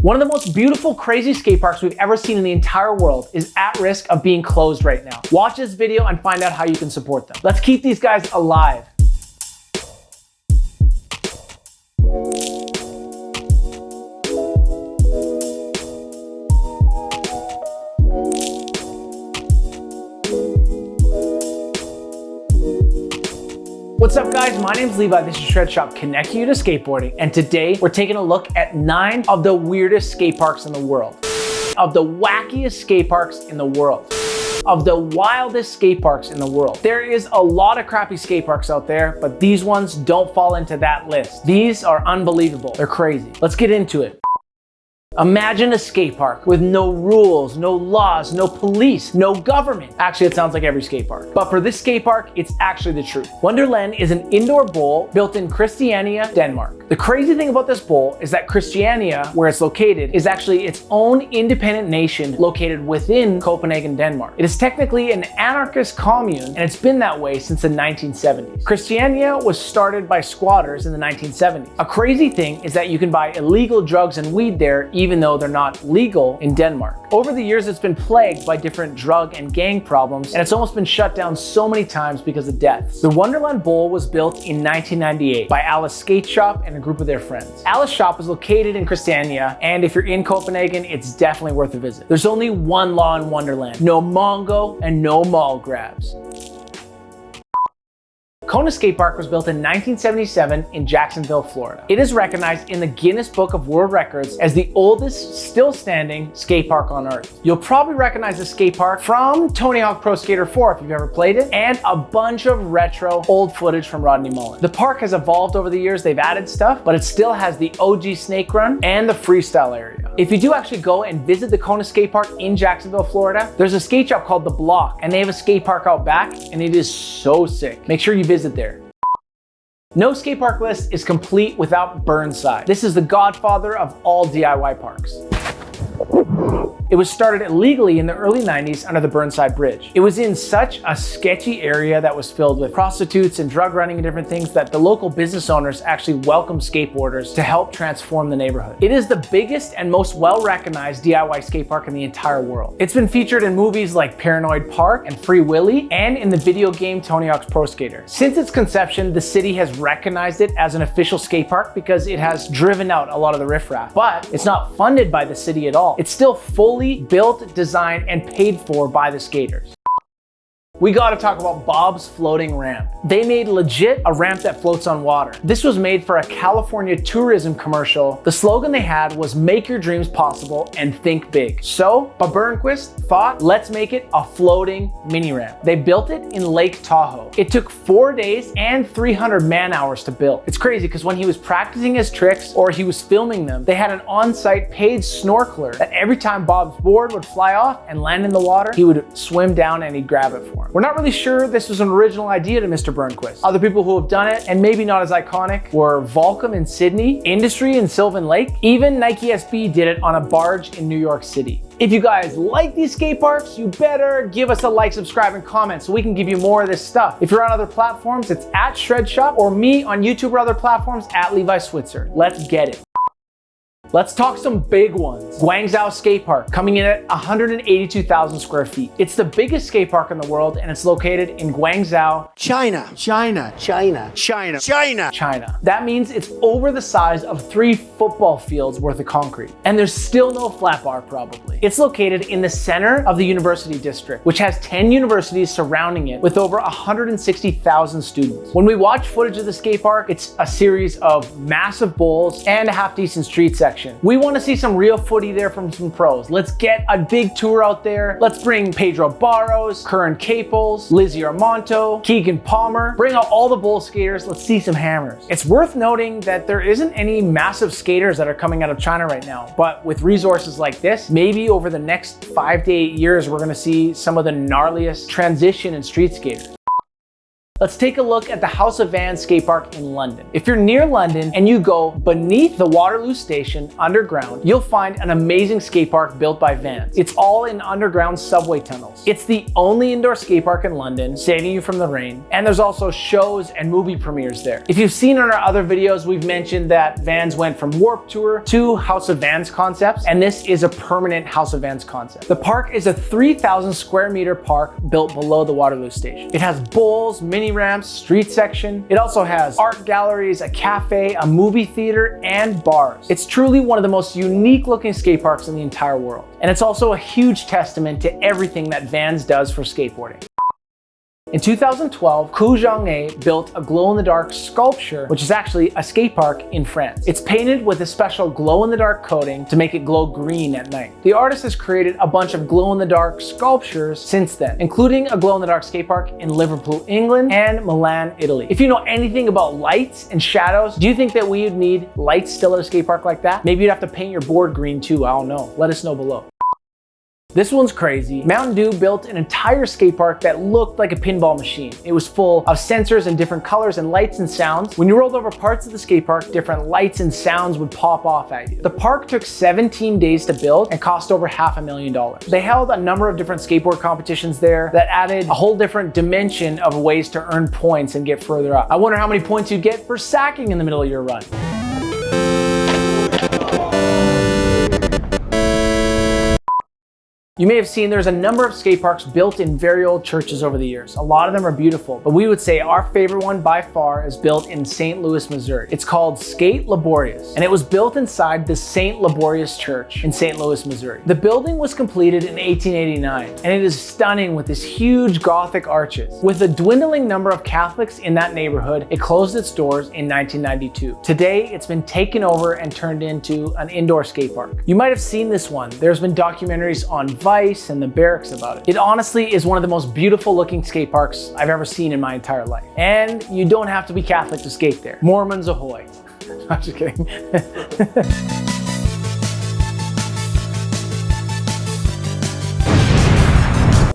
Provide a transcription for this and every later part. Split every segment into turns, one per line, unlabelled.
One of the most beautiful, crazy skate parks we've ever seen in the entire world is at risk of being closed right now. Watch this video and find out how you can support them. Let's keep these guys alive. What's up guys, my name's Levi, this is Shred Shop, connecting you to skateboarding, and today we're taking a look at 9 of the weirdest skate parks in the world, of the wackiest skate parks in the world, of the wildest skate parks in the world. There is a lot of crappy skate parks out there, but these ones don't fall into that list. These are unbelievable, they're crazy. Let's get into it. Imagine a skate park with no rules, no laws, no police, no government. Actually, it sounds like every skate park. But for this skate park, it's actually the truth. Wonderland is an indoor bowl built in Christiania, Denmark. The crazy thing about this bowl is that Christiania, where it's located, is actually its own independent nation located within Copenhagen, Denmark. It is technically an anarchist commune, and it's been that way since the 1970s. Christiania was started by squatters in the 1970s. A crazy thing is that you can buy illegal drugs and weed there even though they're not legal in Denmark. Over the years, it's been plagued by different drug and gang problems, and it's almost been shut down so many times because of deaths. The Wonderland Bowl was built in 1998 by Alice Skate Shop and a group of their friends. Alice Shop is located in Christiania, and if you're in Copenhagen, it's definitely worth a visit. There's only one law in Wonderland: no Mongo and no mall grabs. Kona Skate Park was built in 1977 in Jacksonville, Florida. It is recognized in the Guinness Book of World Records as the oldest still standing skate park on earth. You'll probably recognize the skate park from Tony Hawk Pro Skater 4 if you've ever played it, and a bunch of retro old footage from Rodney Mullen. The park has evolved over the years, they've added stuff, but it still has the OG snake run and the freestyle area. If you do actually go and visit the Kona Skate Park in Jacksonville, Florida, there's a skate shop called The Block, and they have a skate park out back, and it is so sick. Make sure you visit there. No skate park list is complete without Burnside. This is the godfather of all DIY parks. It was started illegally in the early 90s under the Burnside Bridge. It was in such a sketchy area that was filled with prostitutes and drug running and different things that the local business owners actually welcomed skateboarders to help transform the neighborhood. It is the biggest and most well-recognized DIY skate park in the entire world. It's been featured in movies like Paranoid Park and Free Willy, and in the video game Tony Hawk's Pro Skater. Since its conception, the city has recognized it as an official skate park because it has driven out a lot of the riffraff. But it's not funded by the city at all. It's still fully built, designed, and paid for by the skaters. We gotta talk about Bob's Floating Ramp. They made legit a ramp that floats on water. This was made for a California tourism commercial. The slogan they had was "Make your dreams possible and think big." So, Bob Burnquist thought, let's make it a floating mini ramp. They built it in Lake Tahoe. It took 4 days and 300 man hours to build. It's crazy because when he was practicing his tricks or he was filming them, they had an on-site paid snorkeler that every time Bob's board would fly off and land in the water, he would swim down and he'd grab it for him. We're not really sure this was an original idea to Mr. Burnquist. Other people who have done it, and maybe not as iconic, were Volcom in Sydney, Industry in Sylvan Lake, even Nike SB did it on a barge in New York City. If you guys like these skate parks, you better give us a like, subscribe, and comment so we can give you more of this stuff. If you're on other platforms, it's at Shred Shop, or me on YouTube or other platforms at Levi Switzer. Let's get it. Let's talk some big ones. WangZhao Skate Park, coming in at 182,000 square feet. It's the biggest skate park in the world, and it's located in GuangZhou,
China.
That means it's over the size of 3 football fields worth of concrete. And there's still no flat bar, probably. It's located in the center of the university district, which has 10 universities surrounding it with over 160,000 students. When we watch footage of the skate park, it's a series of massive bowls and a half-decent street section. We want to see some real footy there from some pros. Let's get a big tour out there. Let's bring Pedro Barros, Curran Caples, Lizzie Armanto, Keegan Palmer. Bring out all the bowl skaters. Let's see some hammers. It's worth noting that there isn't any massive skaters that are coming out of China right now, but with resources like this, maybe over the next 5 to 8 years, we're going to see some of the gnarliest transition in street skaters. Let's take a look at the House of Vans skate park in London. If you're near London and you go beneath the Waterloo station underground, you'll find an amazing skate park built by Vans. It's all in underground subway tunnels. It's the only indoor skate park in London, saving you from the rain. And there's also shows and movie premieres there. If you've seen in our other videos, we've mentioned that Vans went from Warped Tour to House of Vans concepts, and this is a permanent House of Vans concept. The park is a 3,000 square meter park built below the Waterloo station. It has bowls, mini ramps, street section. It also has art galleries, a cafe, a movie theater, and bars. It's truly one of the most unique looking skate parks in the entire world. And it's also a huge testament to everything that Vans does for skateboarding. In 2012, Zhang built a glow-in-the-dark sculpture, which is actually a skate park in France. It's painted with a special glow-in-the-dark coating to make it glow green at night. The artist has created a bunch of glow-in-the-dark sculptures since then, including a glow-in-the-dark skate park in Liverpool, England, and Milan, Italy. If you know anything about lights and shadows, do you think that we would need lights still at a skate park like that? Maybe you'd have to paint your board green too, I don't know. Let us know below. This one's crazy. Mountain Dew built an entire skate park that looked like a pinball machine. It was full of sensors and different colors and lights and sounds. When you rolled over parts of the skate park, different lights and sounds would pop off at you. The park took 17 days to build and cost over $500,000. They held a number of different skateboard competitions there that added a whole different dimension of ways to earn points and get further up. I wonder how many points you'd get for sacking in the middle of your run. You may have seen there's a number of skate parks built in very old churches over the years. A lot of them are beautiful, but we would say our favorite one by far is built in St. Louis, Missouri. It's called Skate Laborious, and it was built inside the St. Laborious Church in St. Louis, Missouri. The building was completed in 1889, and it is stunning with this huge Gothic arches. With a dwindling number of Catholics in that neighborhood, it closed its doors in 1992. Today, it's been taken over and turned into an indoor skate park. You might have seen this one. There's been documentaries on Vice and the Barracks about it. It honestly is one of the most beautiful looking skate parks I've ever seen in my entire life. And you don't have to be Catholic to skate there. Mormons ahoy. I'm just kidding.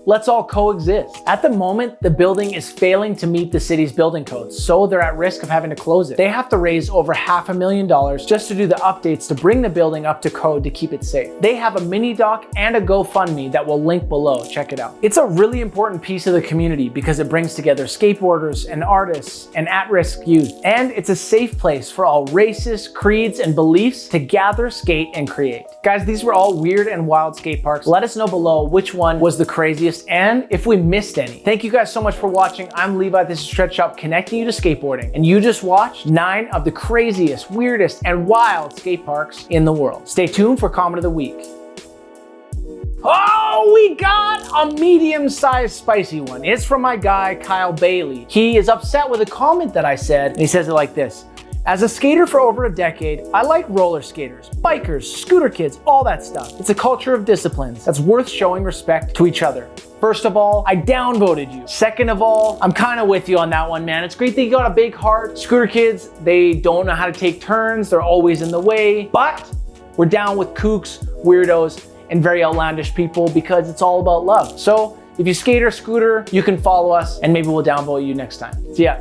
Let's all coexist. At the moment, the building is failing to meet the city's building codes, so they're at risk of having to close it. They have to raise over $500,000 just to do the updates to bring the building up to code to keep it safe. They have a mini doc and a GoFundMe that will link below. Check it out. It's a really important piece of the community because it brings together skateboarders and artists and at-risk youth. And it's a safe place for all races, creeds, and beliefs to gather, skate, and create. Guys, these were all weird and wild skate parks. Let us know below which one was the craziest and if we missed any. Thank you guys so much for watching. I'm Levi, this is Shred Shop, connecting you to skateboarding. And you just watched 9 of the craziest, weirdest, and wild skate parks in the world. Stay tuned for Comment of the Week. Oh, we got a medium-sized spicy one. It's from my guy, Kyle Bailey. He is upset with a comment that I said, and he says it like this. As a skater for over a decade, I like roller skaters, bikers, scooter kids, all that stuff. It's a culture of disciplines that's worth showing respect to each other. First of all, I downvoted you. Second of all, I'm kind of with you on that one, man. It's great that you got a big heart. Scooter kids, they don't know how to take turns. They're always in the way. But we're down with kooks, weirdos, and very outlandish people because it's all about love. So if you skate or scooter, you can follow us and maybe we'll downvote you next time. See ya.